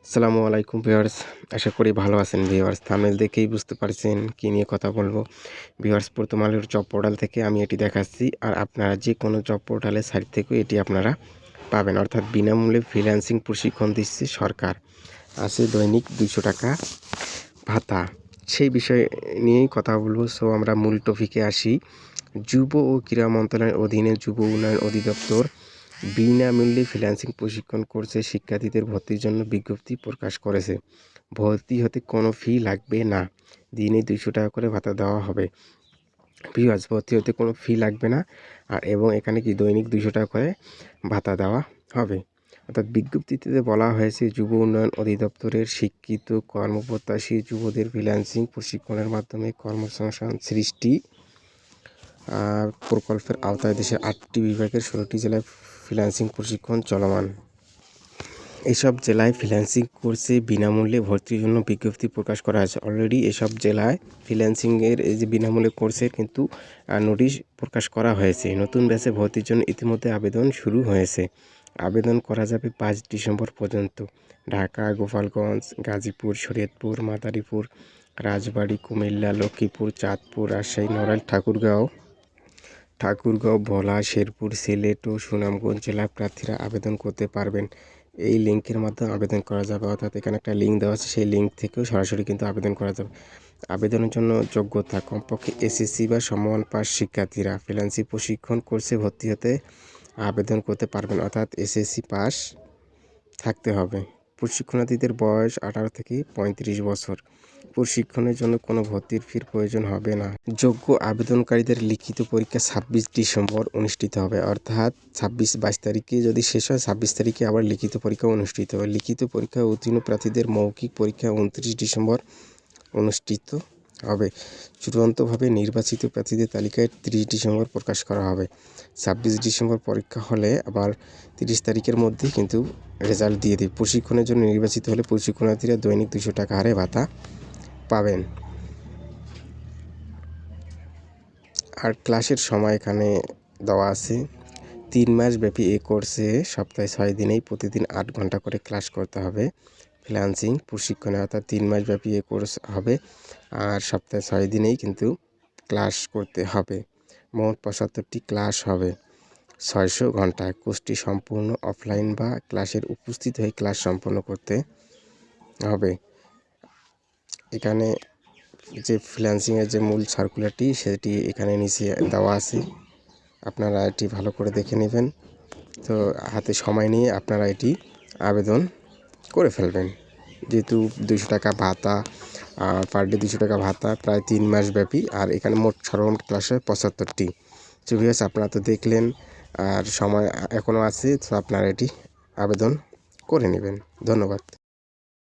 আসসালামু আলাইকুম ভিউয়ার্স, আশা করি ভালো আছেন ভিউয়ার্স। থাম্বনেল দেখেই বুঝতে পারছেন কী নিয়ে কথা বলবো। ভিউয়ার্স, প্রথম আলোর জব পোর্টাল থেকে আমি এটি দেখাচ্ছি, আর আপনারা যে কোনো জব পোর্টালের সাইট থেকেও এটি আপনারা পাবেন। অর্থাৎ বিনামূল্যে ফ্রিল্যান্সিং প্রশিক্ষণ দিচ্ছে সরকার। আছে দৈনিক 200 টাকা ভাতা। সেই বিষয় নিয়েই কথা বলবো। সো আমরা মূল টপিকে আসি। যুব ও ক্রীড়া মন্ত্রণালয়ের অধীনে যুব উন্নয়ন অধিদপ্তর বিনামূল্যে ফ্রিল্যান্সিং প্রশিক্ষণ কোর্সে শিক্ষার্থীদের ভর্তির জন্য বিজ্ঞপ্তি প্রকাশ করেছে। ভর্তি হতে কোনো ফি লাগবে না। দিনে 200 টাকা করে ভাতা দেওয়া হবে। ভিউয়ার্স, ভর্তি হতে কোনো ফি লাগবে না, আর এবং এখানে কি দৈনিক 200 টাকা করে ভাতা দেওয়া হবে। অর্থাৎ বিজ্ঞপ্তিতে বলা হয়েছে, যুব উন্নয়ন অধিদপ্তরের শিক্ষিত কর্মপ্রত্যাশী যুবদের ফ্রিল্যান্সিং প্রশিক্ষণের মাধ্যমে কর্মসংস্থান সৃষ্টি প্রকল্পের আওতায় দেশের 8টি বিভাগের 16টি জেলায় ফ্রিল্যান্সিং প্রশিক্ষণ চলমান। এসব জেলায় ফ্রিল্যান্সিং কোর্সে বিনামূল্যে ভর্তির জন্য বিজ্ঞপ্তি প্রকাশ করা হয়েছে। অলরেডি এসব জেলায় ফ্রিল্যান্সিংয়ের এই যে বিনামূল্যে কোর্সের কিন্তু নোটিশ প্রকাশ করা হয়েছে। নতুন ব্যাচে ভর্তির জন্য ইতিমধ্যে আবেদন শুরু হয়েছে। আবেদন করা যাবে 5 ডিসেম্বর পর্যন্ত। ঢাকা, গোপালগঞ্জ, গাজীপুর, শরীয়তপুর, মাদারীপুর, রাজবাড়ী, কুমিল্লা, লক্ষ্মীপুর, চাঁদপুর, রাজশাহী, নড়াইল, ঠাকুরগাঁও, ভোলা, শেরপুর, সিলেট ও সুনামগঞ্জ জেলার প্রার্থীরা আবেদন করতে পারবেন। এই লিঙ্কের মাধ্যমে আবেদন করা যাবে। অর্থাৎ এখানে একটা লিঙ্ক দেওয়া আছে, সেই লিঙ্ক থেকেও সরাসরি কিন্তু আবেদন করা যাবে। আবেদনের জন্য যোগ্যতা: কমপক্ষে এসএসসি বা সমমান পাস শিক্ষার্থীরা ফ্রিল্যান্সিং প্রশিক্ষণ কোর্সে ভর্তি হতে আবেদন করতে পারবেন। অর্থাৎ এসএসসি পাস থাকতে হবে। প্রশিক্ষণার্থীদের বয়স 18 থেকে 35 বছর। প্রশিক্ষণের জন্য কোনো ভর্তির ফির প্রয়োজন হবে না। যোগ্য আবেদনকারীদের লিখিত পরীক্ষা 26 ডিসেম্বর অনুষ্ঠিত হবে। অর্থাৎ 22 তারিখে যদি শেষ হয়, 26 তারিখে আবার লিখিত পরীক্ষা অনুষ্ঠিত হবে। লিখিত পরীক্ষায় উত্তীর্ণ প্রার্থীদের মৌখিক পরীক্ষা 29 ডিসেম্বর অনুষ্ঠিত হবে। চূড়ান্তভাবে নির্বাচিত প্রার্থীদের তালিকায় 30 ডিসেম্বর প্রকাশ করা হবে। 26 ডিসেম্বর পরীক্ষা হলে আবার 30 তারিখের মধ্যেই কিন্তু রেজাল্ট দিয়ে দেবে। প্রশিক্ষণের জন্য নির্বাচিত হলে প্রশিক্ষণার্থীরা দৈনিক 200 টাকা হারে ভাতা পাবেন। আর ক্লাসের সময় এখানে দেওয়া আছে। 3 মাস ব্যাপী এই কোর্সে সপ্তাহে 6 দিনেই প্রতিদিন 8 ঘন্টা করে ক্লাস করতে হবে। ফ্রিল্যান্সিং প্রশিক্ষণে অর্থাৎ 3 মাস ব্যাপী এই কোর্স হবে, আর সপ্তাহে 6 দিনেই কিন্তু ক্লাস করতে হবে। মোট 75টি ক্লাস হবে 600 ঘন্টায়। কোর্সটি সম্পূর্ণ অফলাইন বা ক্লাসের উপস্থিত হয়ে ক্লাস সম্পন্ন করতে হবে। এখানে যে ফ্রিল্যান্সিংয়ের যে মূল সার্কুলারটি সেটি এখানে নিচে দেওয়া আছে, আপনারা এটি ভালো করে দেখে নেবেন। তো হাতে সময় নিয়ে আপনারা এটি আবেদন করে ফেলবেন। যেহেতু 200 টাকা ভাতা, পার ডে 200 টাকা ভাতা, প্রায় 3 মাস ব্যাপী, আর এখানে মোট সর্বমোট ক্লাস হয় 75টি। তো ভিউয়ার্স, আপনারা তো দেখলেন, আর সময় এখনও আছে, তো আপনারা এটি আবেদন করে নেবেন। ধন্যবাদ।